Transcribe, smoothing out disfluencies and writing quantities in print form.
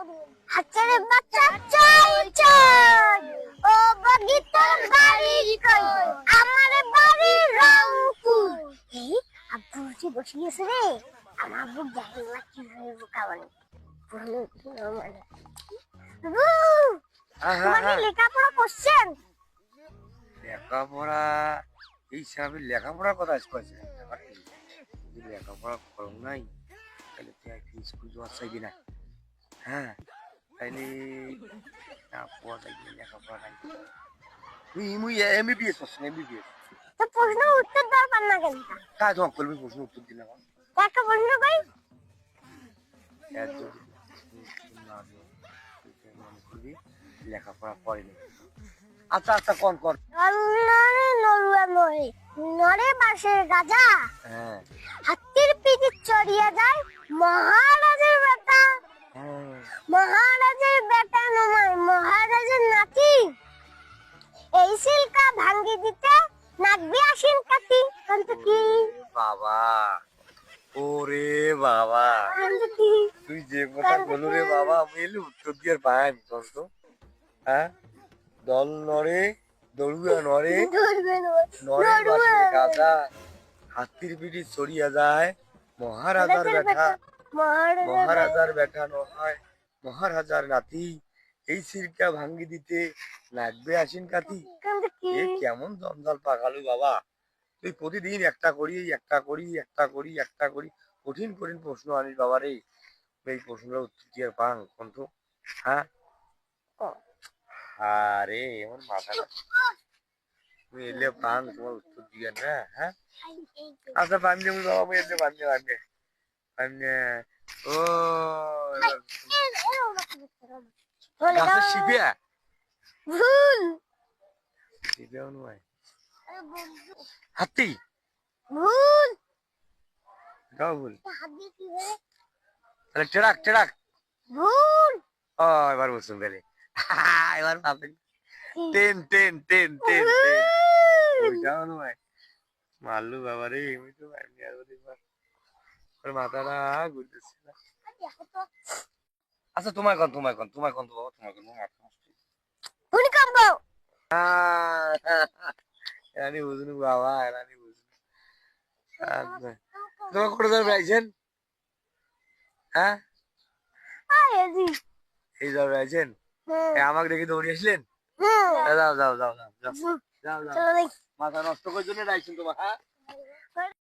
হাতের বাচ্চা চল চল, ও বগি তোর বাড়ি কই, আমার বাড়ি রংপুর। এই আব্বু উঠে বসে গেছে রে, আমার আব্বু জানি না কিভাবে বোকাবানি পুরনো মানে তোমার লেখাপড়া করছেন? লেখাপড়া এই হিসাবে লেখাপড়ার কথা আসছে, যদি লেখাপড়া করো নাই তাহলে তুই একটু স্কুল যাওয়ার চাইবি না। হ্যাঁ, তাইলে না পড়া চাইবি, লেখাপড়া নাই। মুই এমবিবিএস করছি, এমবিবিএস। তো প্রশ্ন উত্তর দাও পার না কেন? কাজ তোমার করবি, প্রশ্ন উত্তর দিলে আমার একটা প্রশ্ন কই, এর যদি উত্তর না দিও তুই মনে করবি লেখাপড়া করেনি। আচ্ছা আচ্ছা, কোন কোন নরে নরুয়া নরে নরে বাঁশের গাজা, হ্যাঁ হাতির পিঠে চড়িয়া যায় মহারাজের বেটা, হ্যাঁ মহারাজের বেটা নয় মহারাজের নাতি, এই সিলকা ভাঙ্গি দিতে নাকবি আসিন কাটি। কিন্তু কি বাবা, ওরে বাবা, কিন্তু কি তুই যে কথা বলু রে বাবা, আমি এলে উত্তর দিয়ে পাই তো। হ্যাঁ, দল নড়ে দড়ুয়া নড়ে ধরবে নড়ে বাসে গাজা, হাতির পিঠে চড়িয়া যায় মহারাজার বেটা, মহারাজার বেটা নয় মহারাজার নাতি, এই সিরকা ভাঙ্গি দিতে লাগবে আসিন কাতি। কিন্তু কি এ কেমন জঞ্জাল পাকালু বাবা, তুই প্রতিদিন একটা করি একটা করি একটা করি একটা করি, কঠিন কঠিন প্রশ্ন আনিস বাবা রে। এই প্রশ্নগুলো উত্তর দিয়ে পাং কোনটো? হ্যাঁ আরে এমন মাথাটা তুমি এলে পাং, তোমার উত্তর দিয়ে না। হ্যাঁ আচ্ছা, বান্ধে মুই বাবা, মুই এলে বান্ধে বান্ধে বান্ধে ও গাছের শিপিয়া, ভুল শিপিয়া নয়, হাতি ভুল গাও ভুল, তাহলে টেরাক টেরাক। ভুল ও এবার বুঝুন গেলে, এবার ভাবলেন ten ten ten ten ten, ওইটাও নয়। মারলু বাবা রে, আমি তো পারিনি আর ওর মাথাটা ঘুরতেছে না। আচ্ছা তোমার কোন তোমার কোন তোমার কোন তো বাবা, তোমার কোন মাথা নষ্ট। ভূমিকম্প রানী বুঝুন বাবা, রানী বুঝুন। আচ্ছা, তোমার কোটা যাবে আইছেন? হ্যাঁ আয়েজি এই যাবে আইছেন, আমাকে দেখে দৌড়ে আসলেন। যাও যাও যাও যাও যাও যাও যাও, চলো দেখি মাথা নষ্ট করে জন্য আইছেন তোমার। হ্যাঁ